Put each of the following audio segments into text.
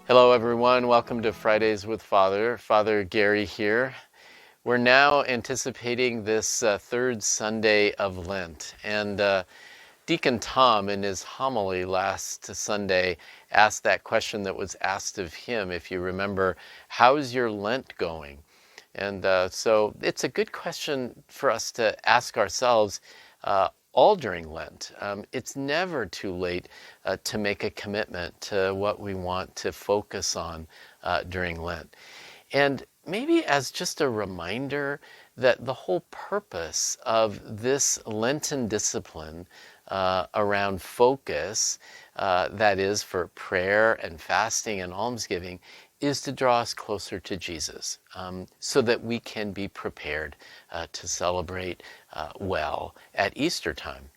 Hello, everyone. Welcome to Fridays with Father. Father Gary here. We're now anticipating this third Sunday of Lent. And Deacon Tom, in his homily last Sunday, asked that question that was asked of him, if you remember, how's your Lent going? And so it's a good question for us to ask ourselves all during Lent. It's never too late to make a commitment to what we want to focus on during Lent. And maybe as just a reminder that the whole purpose of this Lenten discipline around focus, that is for prayer and fasting and almsgiving, is to draw us closer to Jesus, so that we can be prepared to celebrate well at Easter time.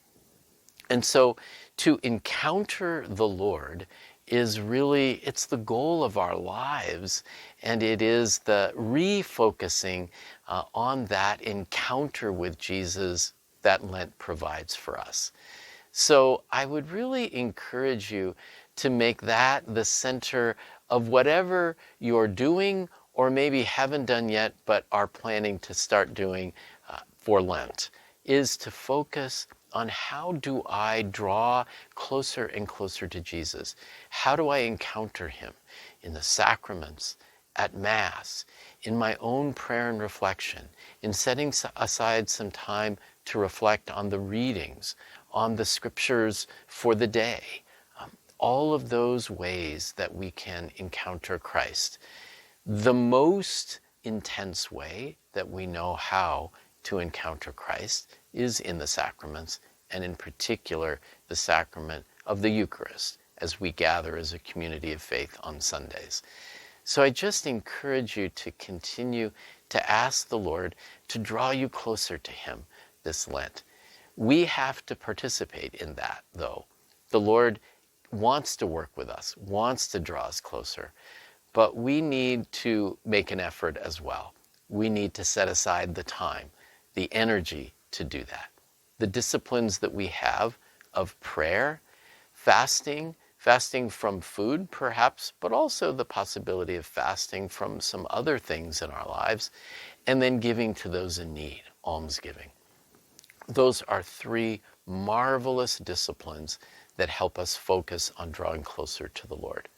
And so to encounter the Lord is really, it's the goal of our lives, and it is the refocusing on that encounter with Jesus that Lent provides for us. So I would really encourage you to make that the center of whatever you're doing or maybe haven't done yet but are planning to start doing for Lent, is to focus on how do I draw closer and closer to Jesus? How do I encounter him in the sacraments, at Mass, in my own prayer and reflection, in setting aside some time to reflect on the readings, on the scriptures for the day, all of those ways that we can encounter Christ. The most intense way that we know how to encounter Christ is in the sacraments, and in particular, the sacrament of the Eucharist, as we gather as a community of faith on Sundays. So I just encourage you to continue to ask the Lord to draw you closer to him this Lent. We have to participate in that, though. The Lord wants to work with us, wants to draw us closer, but we need to make an effort as well. We need to set aside the time, the energy to do that. The disciplines that we have of prayer, fasting from food perhaps, but also the possibility of fasting from some other things in our lives, and then giving to those in need, almsgiving. Those are three marvelous disciplines that help us focus on drawing closer to the Lord.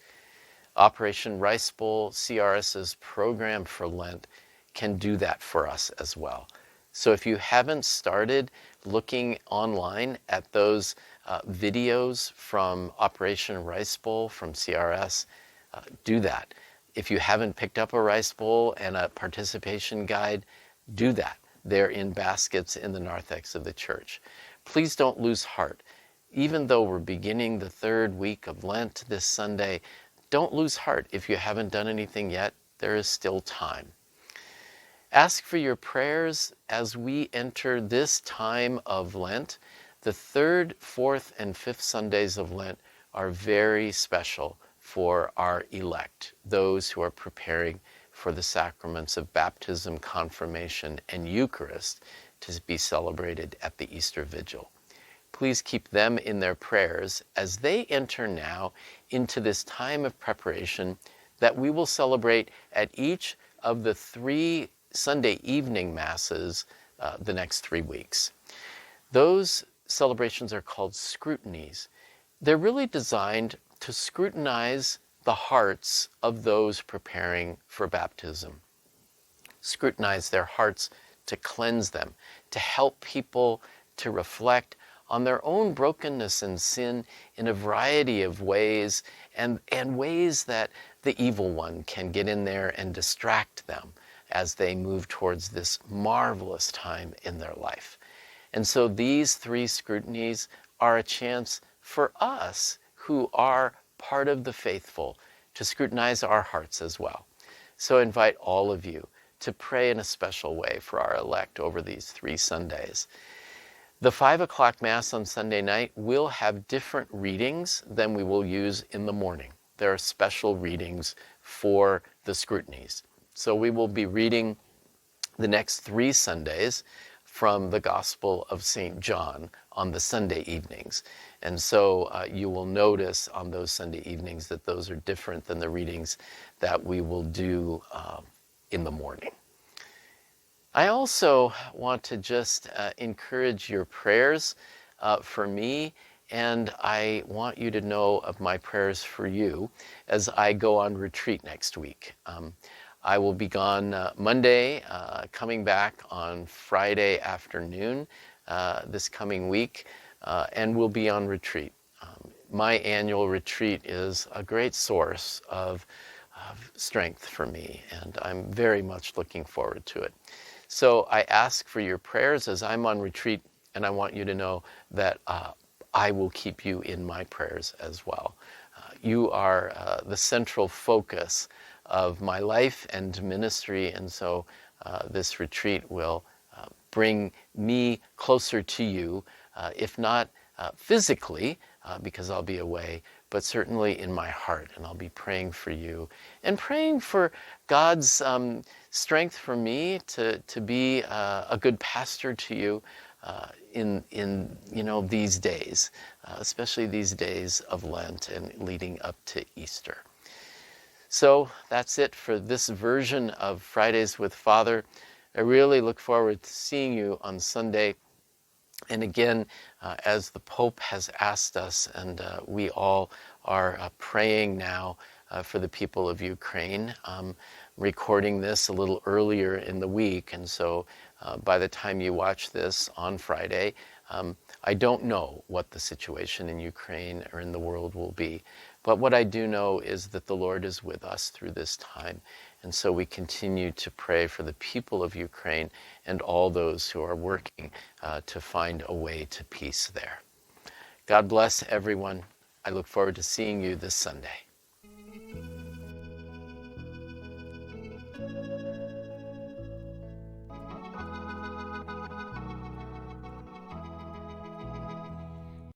Operation Rice Bowl, CRS's program for Lent, can do that for us as well. So if you haven't started looking online at those videos from Operation Rice Bowl from CRS, do that. If you haven't picked up a rice bowl and a participation guide, do that. They're in baskets in the narthex of the church. Please don't lose heart. Even though we're beginning the third week of Lent this Sunday, don't lose heart. If you haven't done anything yet, there is still time. Ask for your prayers as we enter this time of Lent. The third, fourth, and fifth Sundays of Lent are very special for our elect, those who are preparing for the sacraments of baptism, confirmation, and Eucharist to be celebrated at the Easter Vigil. Please keep them in their prayers as they enter now into this time of preparation that we will celebrate at each of the three Sunday evening Masses the next 3 weeks. Those celebrations are called scrutinies. They're really designed to scrutinize the hearts of those preparing for baptism. Scrutinize their hearts to cleanse them, to help people to reflect on their own brokenness and sin in a variety of ways, and ways that the evil one can get in there and distract them as they move towards this marvelous time in their life. And so these three scrutinies are a chance for us who are part of the faithful to scrutinize our hearts as well. So I invite all of you to pray in a special way for our elect over these 3 Sundays. The 5 o'clock Mass on Sunday night will have different readings than we will use in the morning. there are special readings for the scrutinies. So we will be reading the next 3 Sundays from the Gospel of St. John on the Sunday evenings. And so you will notice on those Sunday evenings that those are different than the readings that we will do in the morning. I also want to just encourage your prayers for me, and I want you to know of my prayers for you as I go on retreat next week. I will be gone Monday, coming back on Friday afternoon this coming week, and we'll be on retreat. My annual retreat is a great source of strength for me, and I'm very much looking forward to it. So I ask for your prayers as I'm on retreat, and I want you to know that I will keep you in my prayers as well. You are the central focus of my life and ministry, and so this retreat will bring me closer to you, if not physically, because I'll be away, but certainly in my heart, and I'll be praying for you and praying for God's strength for me to be a good pastor to you in these days, especially these days of Lent and leading up to Easter. So that's it for this version of Fridays with Father. I really look forward to seeing you on Sunday. And again, as the Pope has asked us, and we all are praying now for the people of Ukraine, recording this a little earlier in the week, and so by the time you watch this on Friday, I don't know what the situation in Ukraine or in the world will be. But what I do know is that the Lord is with us through this time. And so we continue to pray for the people of Ukraine and all those who are working to find a way to peace there. God bless everyone. I look forward to seeing you this Sunday.